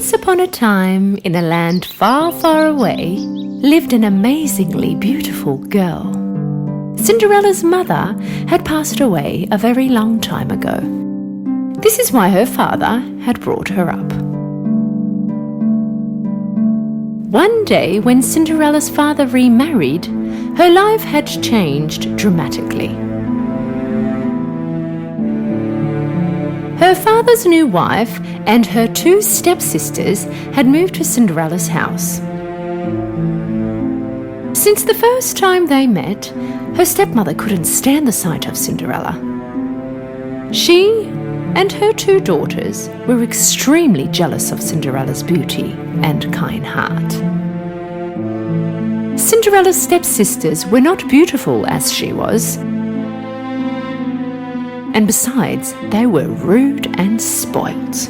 Once upon a time, in a land far, far away, lived an amazingly beautiful girl. Cinderella's mother had passed away a very long time ago. This is why her father had brought her up. One day, when Cinderella's father remarried, her life had changed dramatically. Her father's new wife and her two stepsisters had moved to Cinderella's house. Since the first time they met, her stepmother couldn't stand the sight of Cinderella. She and her two daughters were extremely jealous of Cinderella's beauty and kind heart. Cinderella's stepsisters were not beautiful as she was, and besides, they were rude and spoilt.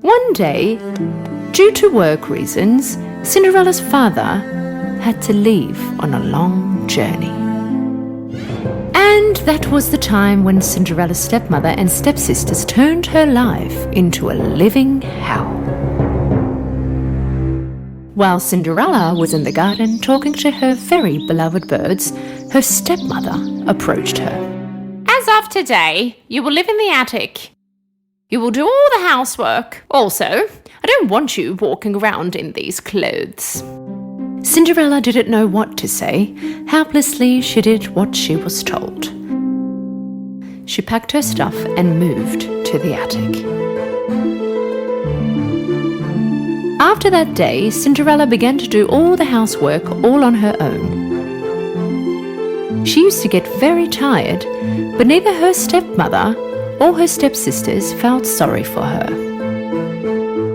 One day, due to work reasons, Cinderella's father had to leave on a long journey. And that was the time when Cinderella's stepmother and stepsisters turned her life into a living hell. While Cinderella was in the garden talking to her very beloved birds, her stepmother approached her. As of today, you will live in the attic. You will do all the housework. Also, I don't want you walking around in these clothes. Cinderella didn't know what to say. Helplessly, she did what she was told. She packed her stuff and moved to the attic. After that day, Cinderella began to do all the housework all on her own. She used to get very tired, but neither her stepmother or her stepsisters felt sorry for her.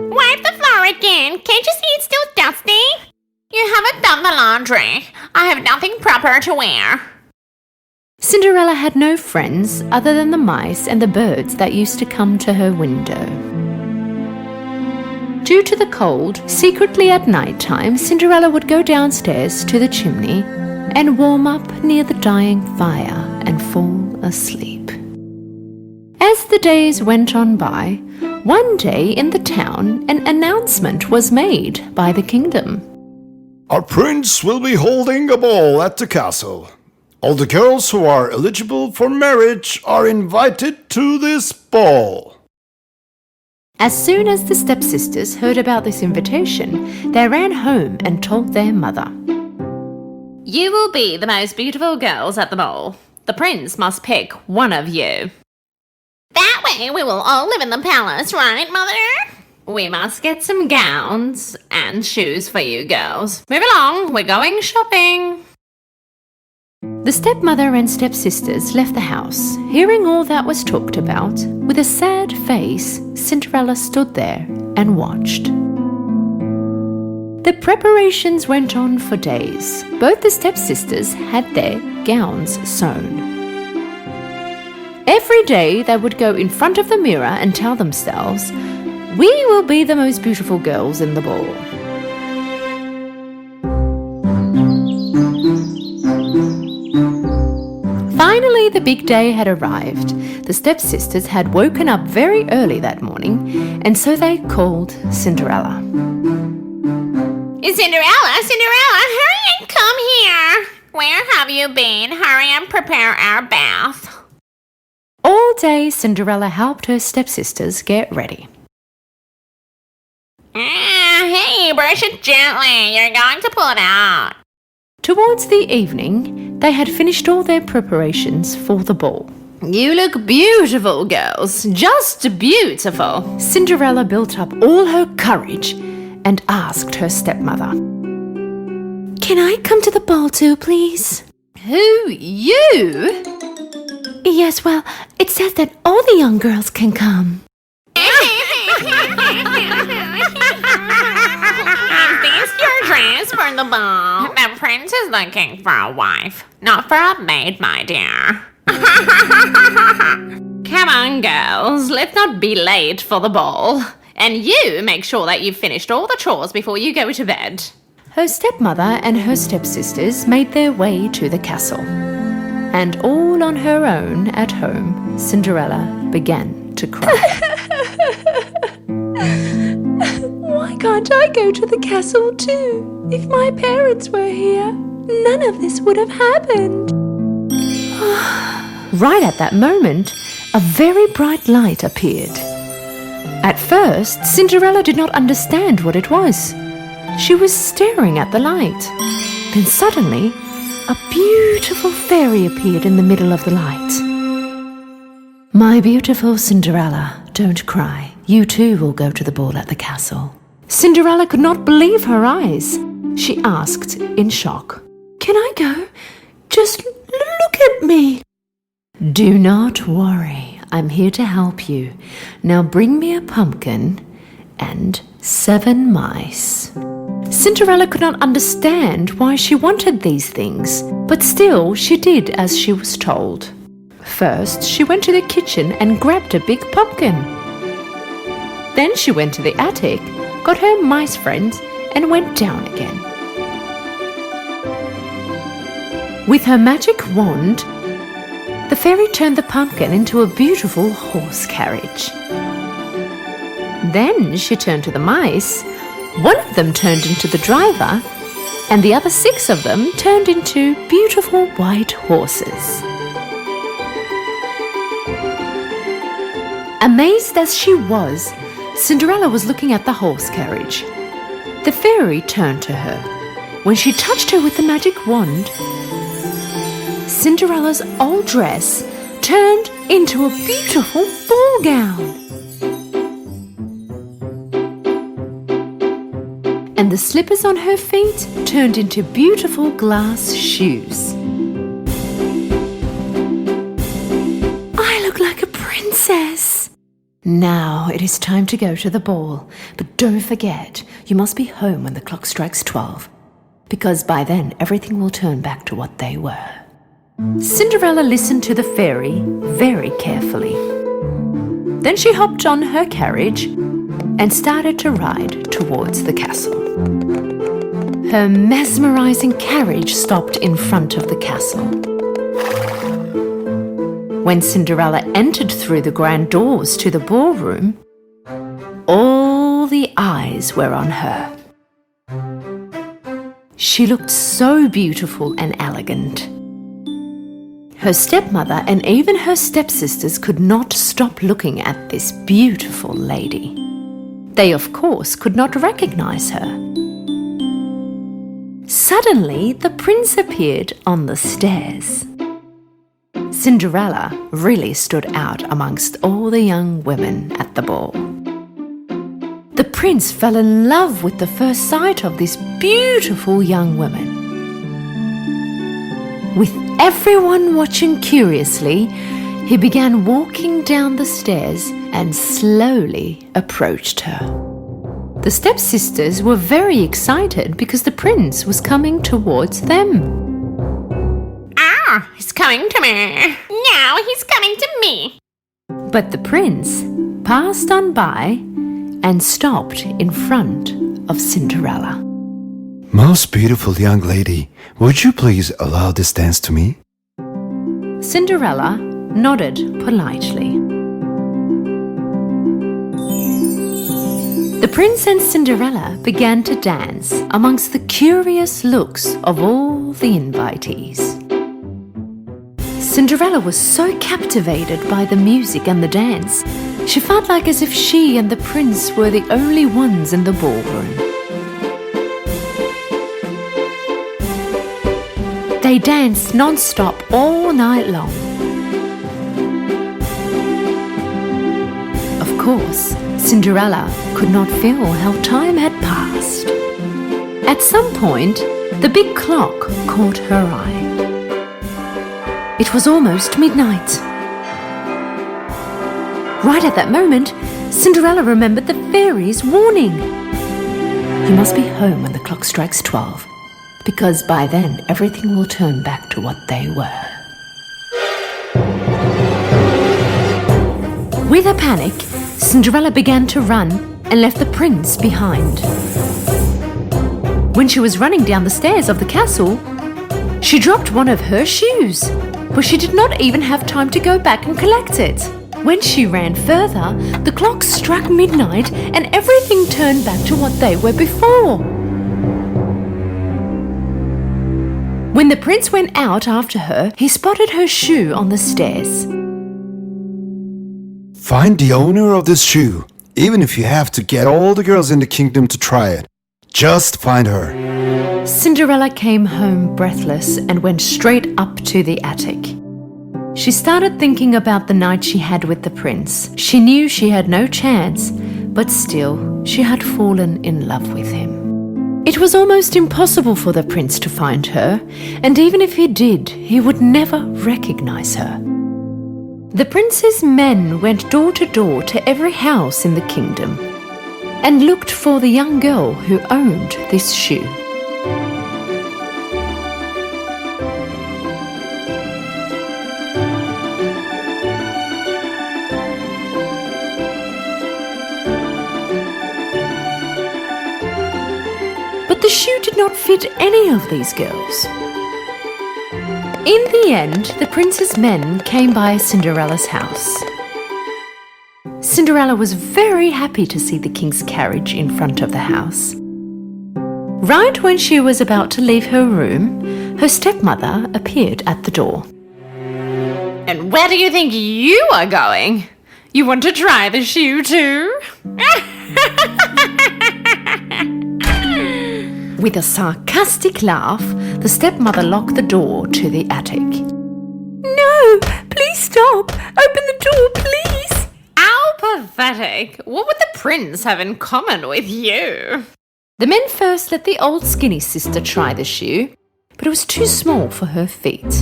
Wipe the floor again. Can't you see it's still dusty? You haven't done the laundry. I have nothing proper to wear. Cinderella had no friends other than the mice and the birds that used to come to her window. Due to the cold, secretly at night time, Cinderella would go downstairs to the chimney and warm up near the dying fire and fall asleep. As the days went on by, one day in the town, an announcement was made by the kingdom. Our prince will be holding a ball at the castle. All the girls who are eligible for marriage are invited to this ball. As soon as the stepsisters heard about this invitation, they ran home and told their mother. You will be the most beautiful girls at the ball. The prince must pick one of you. That way we will all live in the palace, right, Mother? We must get some gowns and shoes for you girls. Move along, we're going shopping. The stepmother and stepsisters left the house. Hearing all that was talked about, with a sad face, Cinderella stood there and watched. The preparations went on for days. Both the stepsisters had their gowns sewn. Every day they would go in front of the mirror and tell themselves, "We will be the most beautiful girls in the ball." Finally, the big day had arrived. The stepsisters had woken up very early that morning, and so they called Cinderella. Cinderella, hurry and come here. Where have you been? Hurry and prepare our bath. All day, Cinderella helped her stepsisters get ready. Hey, brush it gently. You're going to pull it out. Towards the evening, they had finished all their preparations for the ball. You look beautiful, girls. Just beautiful. Cinderella built up all her courage and asked her stepmother, "Can I come to the ball too, please?" Who, you? Yes, well, it says that all the young girls can come. Is this your dress for the ball? The prince is looking for a wife, not for a maid, my dear. Come on, girls, let's not be late for the ball. And you make sure that you've finished all the chores before you go to bed. Her stepmother and her stepsisters made their way to the castle. And all on her own at home, Cinderella began to cry. Why can't I go to the castle too? If my parents were here, none of this would have happened. Right at that moment, a very bright light appeared. At first, Cinderella did not understand what it was. She was staring at the light. Then suddenly, a beautiful fairy appeared in the middle of the light. My beautiful Cinderella, don't cry. You too will go to the ball at the castle. Cinderella could not believe her eyes. She asked in shock, Can I go? Just look at me. Do not worry. I'm here to help you. Now bring me a pumpkin and 7 mice. Cinderella could not understand why she wanted these things, but still she did as she was told. First, she went to the kitchen and grabbed a big pumpkin. Then she went to the attic, got her mice friends, and went down again. With her magic wand, the fairy turned the pumpkin into a beautiful horse carriage. Then she turned to the mice. One of them turned into the driver, and the other 6 of them turned into beautiful white horses. Amazed as she was, Cinderella was looking at the horse carriage. The fairy turned to her. When she touched her with the magic wand, Cinderella's old dress turned into a beautiful ball gown. And the slippers on her feet turned into beautiful glass shoes. I look like a princess. Now it is time to go to the ball, but don't forget, you must be home when the clock strikes 12, because by then everything will turn back to what they were. Cinderella listened to the fairy very carefully. Then she hopped on her carriage and started to ride towards the castle. Her mesmerizing carriage stopped in front of the castle. When Cinderella entered through the grand doors to the ballroom, all the eyes were on her. She looked so beautiful and elegant. Her stepmother and even her stepsisters could not stop looking at this beautiful lady. They, of course, could not recognize her. Suddenly, the prince appeared on the stairs. Cinderella really stood out amongst all the young women at the ball. The prince fell in love with the first sight of this beautiful young woman. With everyone watching curiously, he began walking down the stairs and slowly approached her. The stepsisters were very excited because the prince was coming towards them. Ah, he's coming to me. Now he's coming to me. But the prince passed on by and stopped in front of Cinderella. Most beautiful young lady, would you please allow this dance to me? Cinderella nodded politely. The prince and Cinderella began to dance amongst the curious looks of all the invitees. Cinderella was so captivated by the music and the dance, she felt like as if she and the prince were the only ones in the ballroom. They danced non-stop all night long. Of course, Cinderella could not feel how time had passed. At some point, the big clock caught her eye. It was almost midnight. Right at that moment, Cinderella remembered the fairy's warning. You must be home when the clock strikes 12, because by then everything will turn back to what they were. With a panic, Cinderella began to run and left the prince behind. When she was running down the stairs of the castle, she dropped one of her shoes, but she did not even have time to go back and collect it. When she ran further, the clock struck midnight and everything turned back to what they were before. When the prince went out after her, he spotted her shoe on the stairs. Find the owner of this shoe, even if you have to get all the girls in the kingdom to try it. Just find her. Cinderella came home breathless and went straight up to the attic. She started thinking about the night she had with the prince. She knew she had no chance, but still, she had fallen in love with him. It was almost impossible for the prince to find her, and even if he did, he would never recognize her. The prince's men went door to door to every house in the kingdom and looked for the young girl who owned this shoe. But the shoe did not fit any of these girls. In the end, the prince's men came by Cinderella's house. Cinderella was very happy to see the king's carriage in front of the house. Right when she was about to leave her room, her stepmother appeared at the door. And where do you think you are going? You want to try the shoe too? With a sarcastic laugh, the stepmother locked the door to the attic. No, please stop! Open the door, please! How pathetic! What would the prince have in common with you? The men first let the old skinny sister try the shoe, but it was too small for her feet.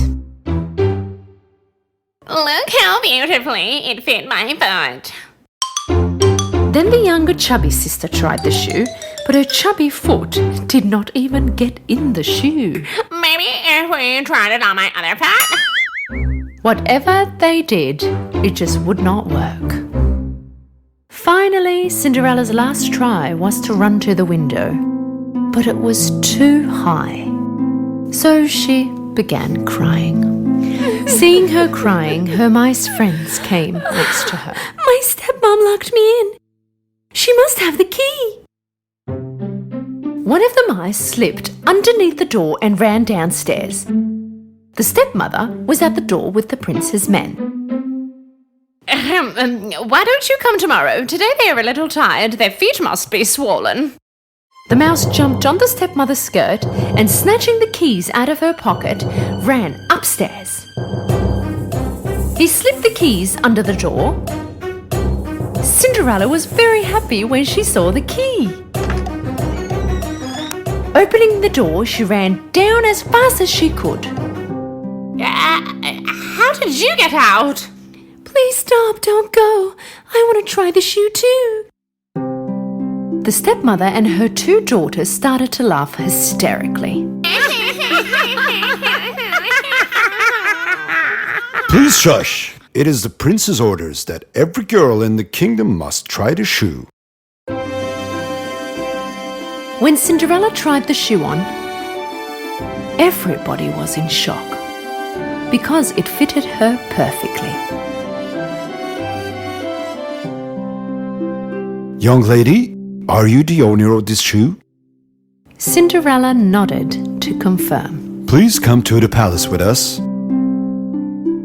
Look how beautifully it fit my foot. Then the younger chubby sister tried the shoe, but her chubby foot did not even get in the shoe. Maybe if we tried it on my other foot? Whatever they did, it just would not work. Finally, Cinderella's last try was to run to the window, but it was too high. So she began crying. Seeing her crying, her mice friends came next to her. My stepmom locked me in. She must have the key. One of the mice slipped underneath the door and ran downstairs. The stepmother was at the door with the prince's men. Why don't you come tomorrow? Today they are a little tired. Their feet must be swollen. The mouse jumped on the stepmother's skirt and, snatching the keys out of her pocket, ran upstairs. He slipped the keys under the door. Cinderella was very happy when she saw the key. Opening the door, she ran down as fast as she could. How did you get out? Please stop, don't go. I want to try the shoe too. The stepmother and her two daughters started to laugh hysterically. Please shush. It is the prince's orders that every girl in the kingdom must try the shoe. When Cinderella tried the shoe on, everybody was in shock because it fitted her perfectly. Young lady, are you the owner of this shoe? Cinderella nodded to confirm. Please come to the palace with us.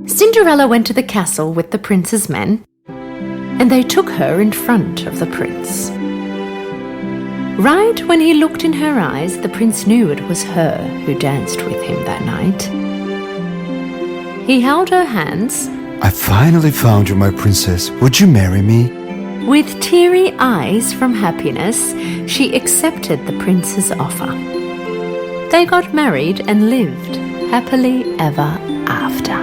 Cinderella went to the castle with the prince's men, and they took her in front of the prince. Right when he looked in her eyes, the prince knew it was her who danced with him that night. He held her hands. I finally found you, my princess. Would you marry me? With teary eyes from happiness, she accepted the prince's offer. They got married and lived happily ever after.